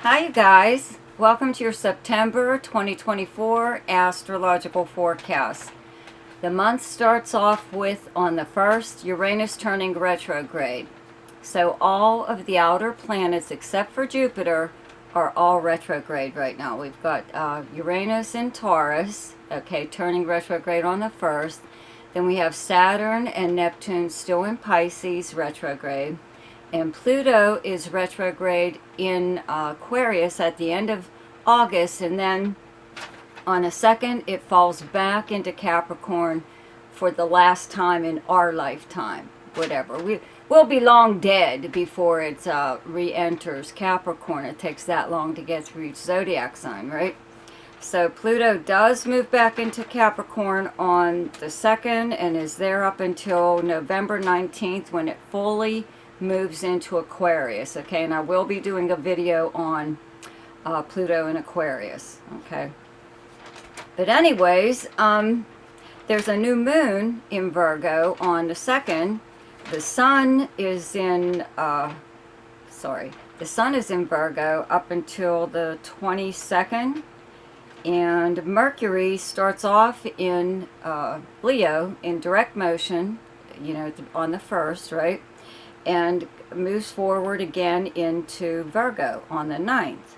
Hi you guys, welcome to your September 2024 astrological forecast. The month starts off with, on the 1st, Uranus turning retrograde. So all of the outer planets except for Jupiter are all retrograde right now. We've got Uranus in Taurus, okay, turning retrograde on the 1st. Then we have Saturn and Neptune still in Pisces retrograde. And Pluto is retrograde in Aquarius at the end of August, and then on the 2nd it falls back into Capricorn for the last time in our lifetime. Whatever, we'll be long dead before it re-enters Capricorn. It takes that long to get through each zodiac sign, right? So Pluto does move back into Capricorn on the 2nd and is there up until November 19th when it fully moves into Aquarius, okay? And I will be doing a video on Pluto in Aquarius, okay? But anyways, there's a new moon in Virgo on the 2nd. The sun is in, the sun is in Virgo up until the 22nd. And Mercury starts off in Leo in direct motion, you know, on the 1st, right? And moves forward again into Virgo on the 9th.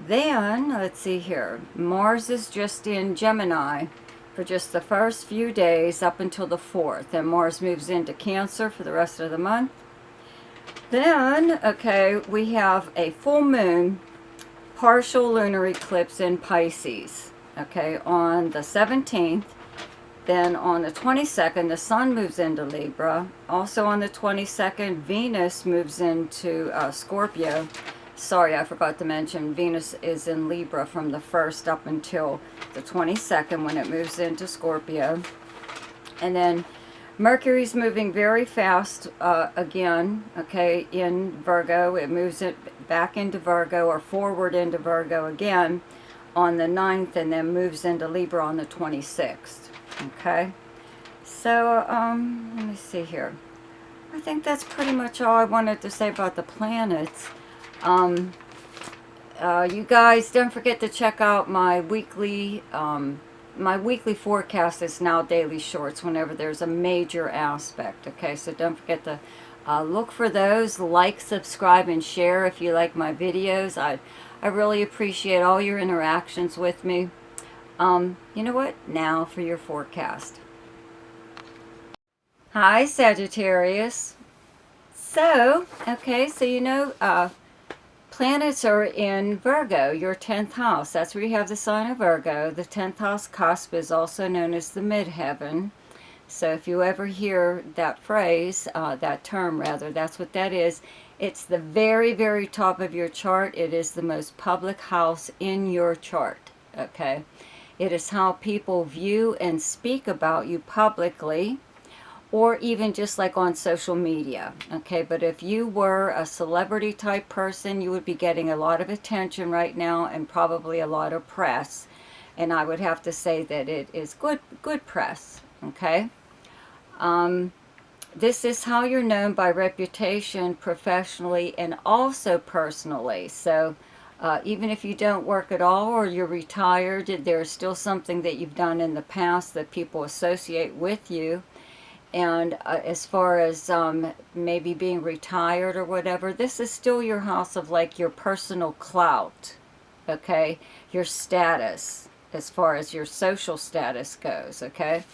Then, let's see here, Mars is just in Gemini for just the first few days up until the 4th. And Mars moves into Cancer for the rest of the month. Then, okay, we have a full moon, partial lunar eclipse in Pisces, okay, on the 17th. Then on the 22nd, the sun moves into Libra. Also on the 22nd, Venus moves into Scorpio. Sorry, I forgot to mention, Venus is in Libra from the 1st up until the 22nd when it moves into Scorpio. And then Mercury's moving very fast again, okay, in Virgo. It moves it back into Virgo or forward into Virgo again on the 9th and then moves into Libra on the 26th. Okay, so let me see here. I think that's pretty much all I wanted to say about the planets. You guys, don't forget to check out my weekly forecast is now daily shorts whenever there's a major aspect. Okay, so don't forget to look for those, like, subscribe, and share if you like my videos. I really appreciate all your interactions with me. You know what? Now for your forecast. Hi, Sagittarius. So, okay, so you know, planets are in Virgo, your 10th house. That's where you have the sign of Virgo. The 10th house cusp is also known as the midheaven. So if you ever hear that phrase, that term rather, that's what that is. It's the very, very top of your chart. It is the most public house in your chart, okay? It is how people view and speak about you publicly, or even just like on social media, okay? But if you were a celebrity type person, you would be getting a lot of attention right now and probably a lot of press. And I would have to say that it is good press, okay? This is how you're known by reputation, professionally, and also personally. So even if you don't work at all or you're retired, there's still something that you've done in the past that people associate with you. And as far as maybe being retired or whatever, this is still your house of like your personal clout, okay? Your status, as far as your social status goes, okay?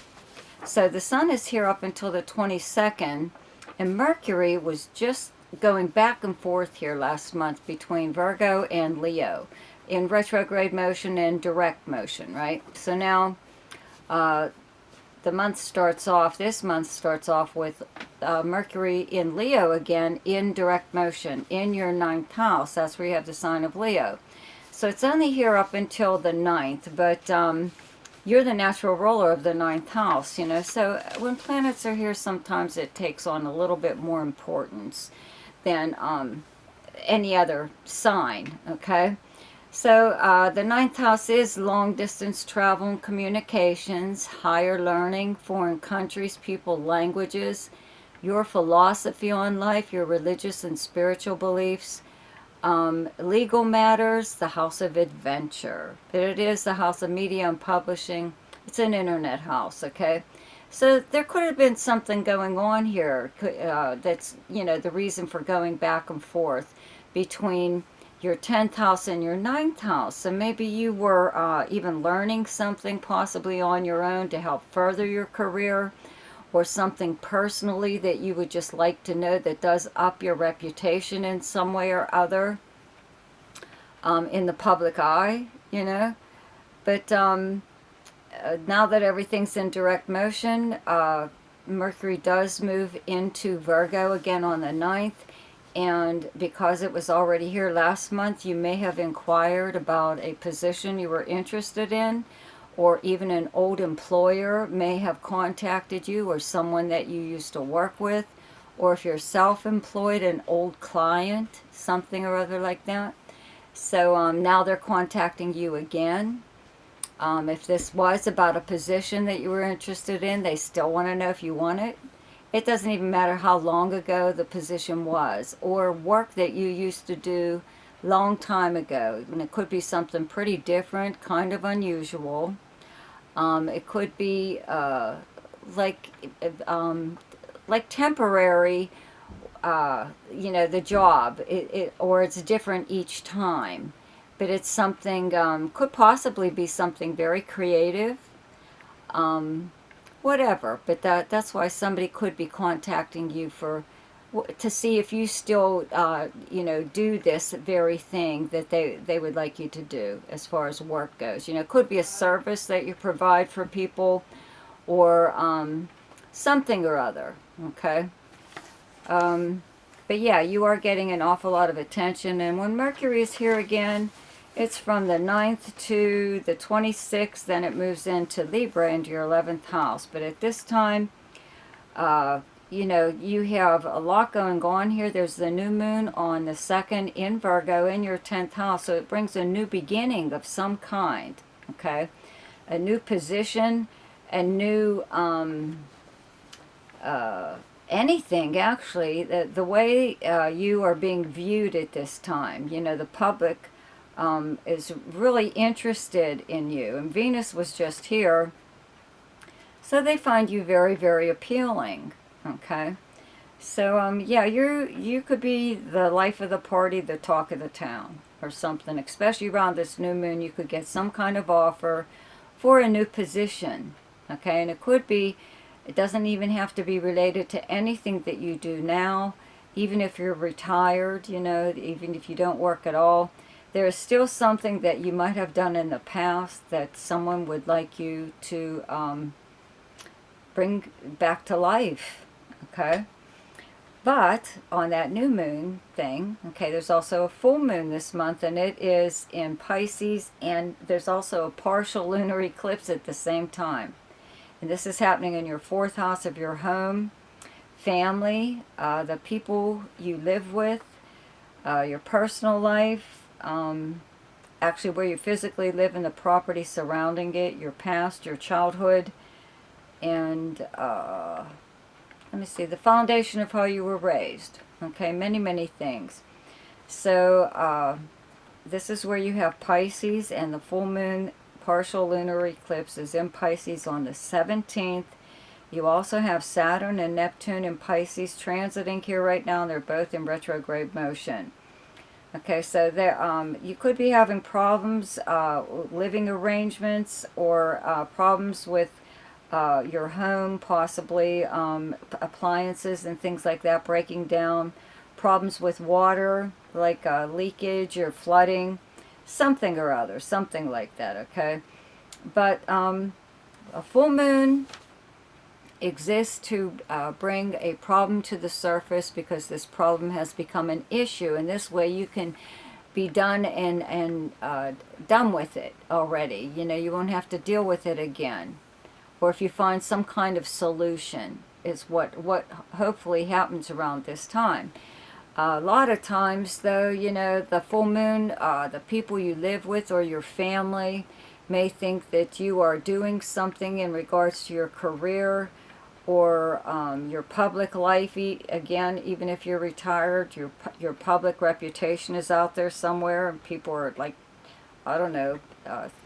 So the sun is here up until the 22nd, and Mercury was just going back and forth here last month between Virgo and Leo in retrograde motion and direct motion, right? So now this month starts off with Mercury in Leo again in direct motion in your 9th house. That's where you have the sign of Leo. So it's only here up until the 9th, but you're the natural ruler of the 9th house, you know. So when planets are here, sometimes it takes on a little bit more importance than any other sign, okay? So the 9th house is long distance travel and communications, higher learning, foreign countries, people, languages, your philosophy on life, your religious and spiritual beliefs, Legal matters, the house of adventure. But it is the house of media and publishing. It's an internet house, okay? So there could have been something going on here that's, the reason for going back and forth between your 10th house and your 9th house. So maybe you were even learning something possibly on your own to help further your career, or something personally that you would just like to know that does up your reputation in some way or other in the public eye, But now that everything's in direct motion, Mercury does move into Virgo again on the 9th. And because it was already here last month, you may have inquired about a position you were interested in, or even an old employer may have contacted you, or someone that you used to work with, or if you're self-employed, an old client, something or other like that. So now they're contacting you again. If this was about a position that you were interested in, they still want to know if you want it. It doesn't even matter how long ago the position was, or work that you used to do long time ago. And it could be something pretty different, kind of unusual. It could be like temporary, the job, or it's different each time. But it's something, could possibly be something very creative, whatever. But that's why somebody could be contacting you to see if you still, do this very thing that they would like you to do as far as work goes. It could be a service that you provide for people, or something or other, okay? But yeah, you are getting an awful lot of attention. And when Mercury is here again, it's from the 9th to the 26th, then it moves into Libra, into your 11th house. But at this time, you have a lot going on here. There's the new moon on the 2nd in Virgo in your 10th house. So it brings a new beginning of some kind, okay? A new position, a new, anything actually. The way you are being viewed at this time, the public is really interested in you. And Venus was just here, so they find you very, very appealing. Okay, so yeah, you could be the life of the party, the talk of the town, or something. Especially around this new moon, you could get some kind of offer for a new position. Okay, and it doesn't even have to be related to anything that you do now. Even if you're retired, even if you don't work at all, there is still something that you might have done in the past that someone would like you to bring back to life, okay? But on that new moon thing, okay, there's also a full moon this month, and it is in Pisces, and there's also a partial lunar eclipse at the same time. And this is happening in your 4th house of your home, family, the people you live with, your personal life, actually where you physically live and the property surrounding it, your past, your childhood, and let me see, the foundation of how you were raised. Okay, many, many things. So this is where you have Pisces, and the full moon partial lunar eclipse is in Pisces on the 17th. You also have Saturn and Neptune in Pisces transiting here right now, and they're both in retrograde motion. Okay, so there, you could be having problems, living arrangements, or problems with your home, possibly appliances and things like that breaking down, problems with water, like leakage or flooding, something or other, something like that, okay? But a full moon exists to bring a problem to the surface, because this problem has become an issue, and this way you can be done and done with it already. You won't have to deal with it again. Or if you find some kind of solution, is what hopefully happens around this time. A lot of times, though, the full moon, the people you live with or your family may think that you are doing something in regards to your career, or your public life. Again, even if you're retired, your public reputation is out there somewhere, and people are like, I don't know,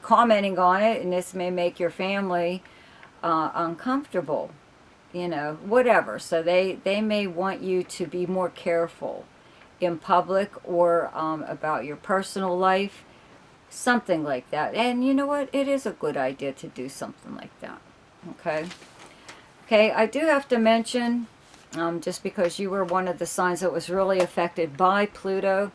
commenting on it, and this may make your family uncomfortable, you know, whatever. So they may want you to be more careful in public, or about your personal life, something like that. And you know what? It is a good idea to do something like that. Okay. Okay, I do have to mention, just because you were one of the signs that was really affected by Pluto,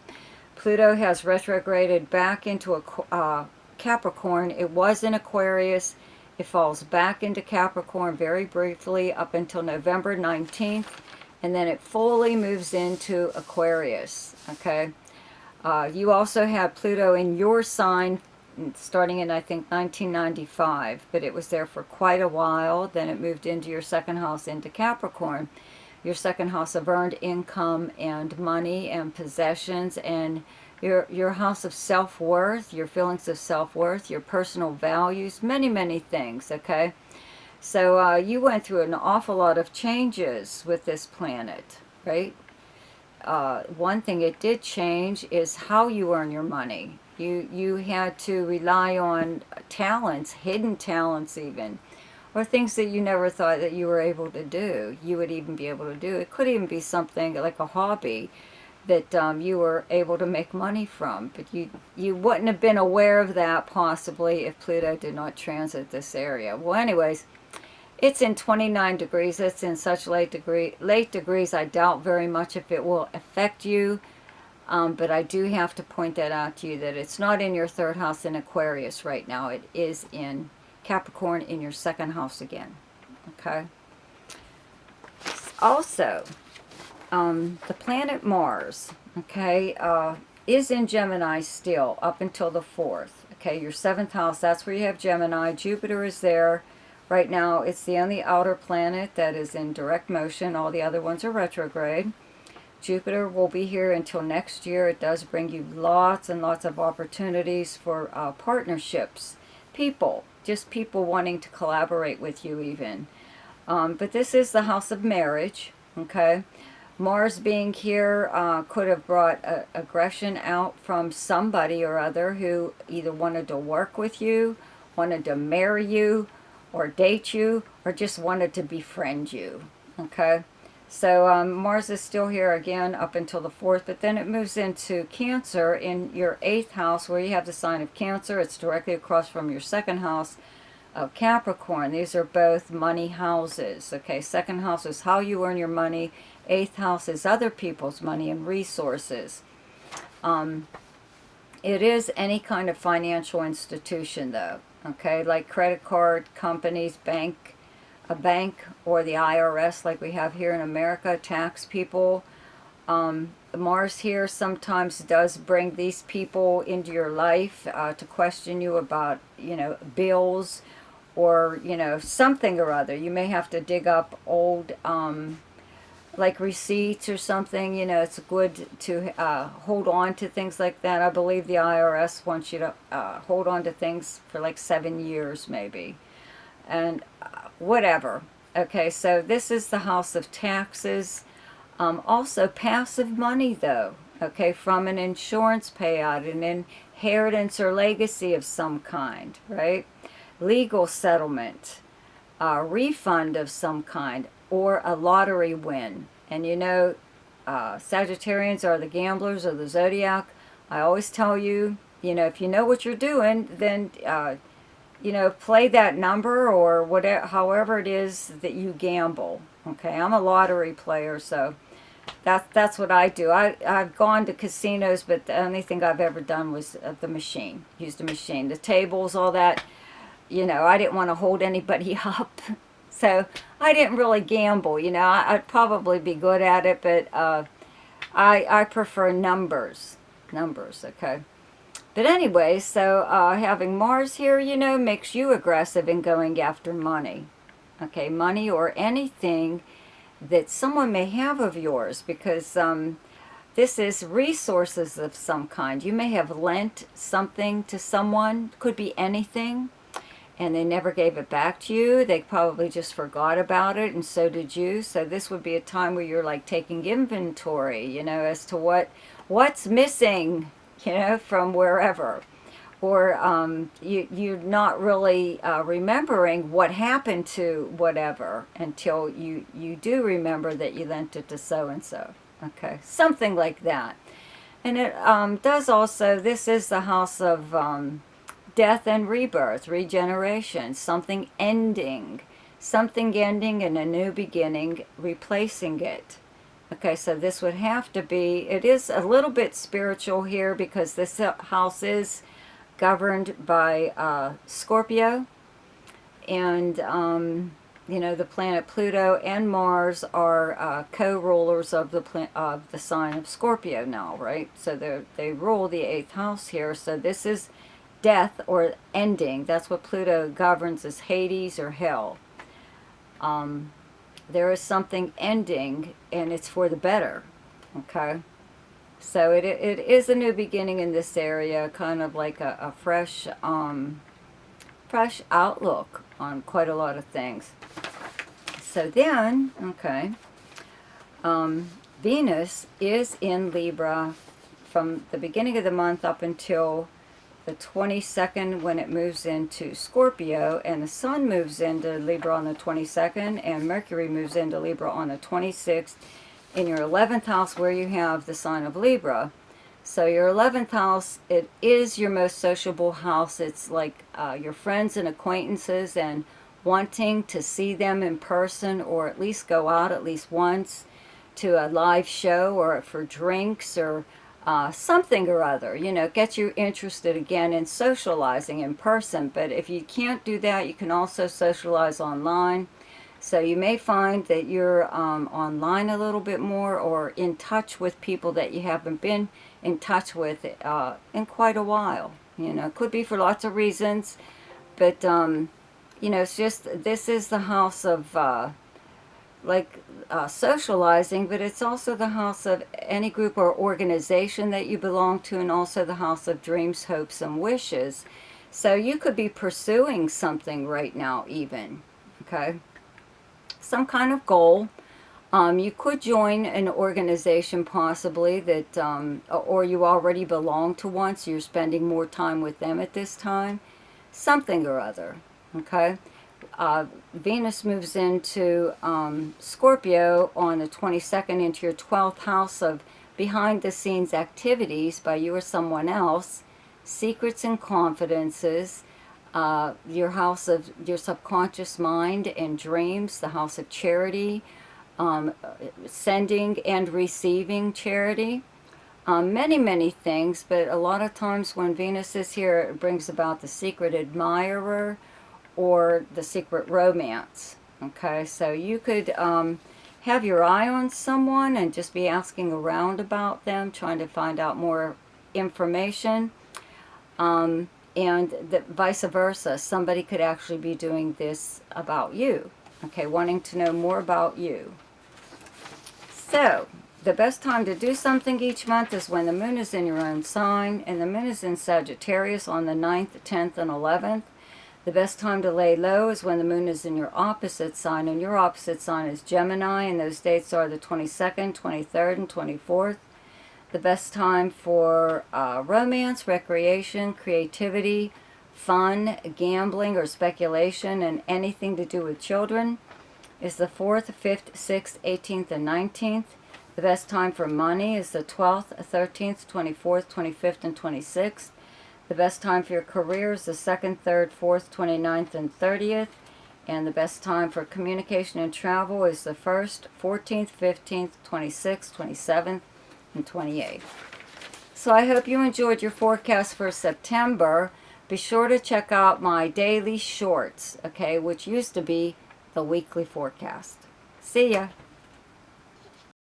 Pluto has retrograded back into a Capricorn. It was in Aquarius. It falls back into Capricorn very briefly up until November 19th, and then it fully moves into Aquarius. Okay, you also had Pluto in your sign starting in, I think, 1995, but it was there for quite a while. Then it moved into your second house, into Capricorn, your second house of earned income and money and possessions, and your house of self-worth, your feelings of self-worth, your personal values, many things. Okay, so you went through an awful lot of changes with this planet, right? One thing it did change is how you earn your money. You had to rely on talents, hidden talents even, or things that you never thought that you were able to do. You would even be able to do. It could even be something like a hobby that you were able to make money from, but you wouldn't have been aware of that possibly if Pluto did not transit this area. Well, anyways, it's in 29 degrees. It's in such late degrees. I doubt very much if it will affect you. But I do have to point that out to you, that it's not in your third house in Aquarius right now. It is in Capricorn, in your second house again. Okay. Also, the planet Mars, okay, is in Gemini still up until the 4th. Okay, your 7th house, that's where you have Gemini. Jupiter is there. Right now, it's the only outer planet that is in direct motion. All the other ones are retrograde. Jupiter will be here until next year. It does bring you lots and lots of opportunities for partnerships. Just people wanting to collaborate with you even. But this is the house of marriage, okay? Mars being here could have brought aggression out from somebody or other who either wanted to work with you, wanted to marry you, or date you, or just wanted to befriend you, okay? So Mars is still here again up until the 4th, but then it moves into Cancer in your 8th house, where you have the sign of Cancer. It's directly across from your second house of Capricorn. These are both money houses. Okay, second house is how you earn your money. 8th house is other people's money and resources. It is any kind of financial institution, though. Okay, like credit card companies, a bank, or the IRS like we have here in America, tax people. Mars here sometimes does bring these people into your life to question you about, you know, bills, or, you know, something or other. You may have to dig up old, like receipts or something. You know, it's good to hold on to things like that. I believe the IRS wants you to hold on to things for like 7 years maybe. And whatever. Okay, so this is the house of taxes. Also passive money, though. Okay, from an insurance payout, an inheritance or legacy of some kind, right? Legal settlement, a refund of some kind, or a lottery win. And you know, Sagittarians are the gamblers of the Zodiac. I always tell you, you know, if you know what you're doing, then you know, play that number, or whatever, however it is that you gamble. Okay, I'm a lottery player, so that's what I do. I've gone to casinos, but the only thing I've ever done was the machine. Used a machine, the tables, all that. You know, I didn't want to hold anybody up, so I didn't really gamble. You know, I'd probably be good at it, but I prefer numbers. Okay. But anyway, so having Mars here, you know, makes you aggressive in going after money. Okay, money or anything that someone may have of yours, because this is resources of some kind. You may have lent something to someone, could be anything, and they never gave it back to you. They probably just forgot about it, and so did you. So this would be a time where you're like taking inventory, you know, as to what's missing, you know, from wherever. Or you're not really remembering what happened to whatever until you do remember that you lent it to so-and-so. Okay, something like that. And it does also, this is the house of death and rebirth, regeneration, something ending and a new beginning, replacing it. Okay, so this would have to be, it is a little bit spiritual here because this house is governed by Scorpio, and you know, the planet Pluto and Mars are co-rulers of the sign of Scorpio now, right? So they rule the 8th house here. So this is death or ending. That's what Pluto governs, as Hades or hell. There is something ending, and it's for the better. Okay. So it is a new beginning in this area, kind of like a fresh outlook on quite a lot of things. So then, okay, Venus is in Libra from the beginning of the month up until the 22nd, when it moves into Scorpio, and the Sun moves into Libra on the 22nd, and Mercury moves into Libra on the 26th, in your 11th house where you have the sign of Libra. So your 11th house, it is your most sociable house. It's like your friends and acquaintances, and wanting to see them in person, or at least go out at least once to a live show or for drinks or something or other, you know, get you interested again in socializing in person. But if you can't do that, you can also socialize online. So you may find that you're online a little bit more, or in touch with people that you haven't been in touch with in quite a while. You know, it could be for lots of reasons, but you know, it's just, this is the house of socializing, but it's also the house of any group or organization that you belong to, and also the house of dreams, hopes, and wishes. So you could be pursuing something right now even, okay? Some kind of goal. You could join an organization possibly that, or you already belong to one, so you're spending more time with them at this time. Something or other, okay? Venus moves into Scorpio on the 22nd, into your 12th house of behind-the-scenes activities by you or someone else, secrets and confidences, your house of your subconscious mind and dreams, the house of charity, sending and receiving charity, many things. But a lot of times when Venus is here, it brings about the secret admirer or the secret romance. Okay, so you could have your eye on someone and just be asking around about them, trying to find out more information. And vice versa, somebody could actually be doing this about you, okay, wanting to know more about you. So, the best time to do something each month is when the moon is in your own sign, and the moon is in Sagittarius on the 9th, 10th, and 11th. The best time to lay low is when the moon is in your opposite sign, and your opposite sign is Gemini, and those dates are the 22nd, 23rd, and 24th. The best time for romance, recreation, creativity, fun, gambling, or speculation, and anything to do with children is the 4th, 5th, 6th, 18th, and 19th. The best time for money is the 12th, 13th, 24th, 25th, and 26th. The best time for your career is the 2nd, 3rd, 4th, 29th, and 30th. And the best time for communication and travel is the 1st, 14th, 15th, 26th, 27th, and 28th. So I hope you enjoyed your forecast for September. Be sure to check out my daily shorts, okay, which used to be the weekly forecast. See ya.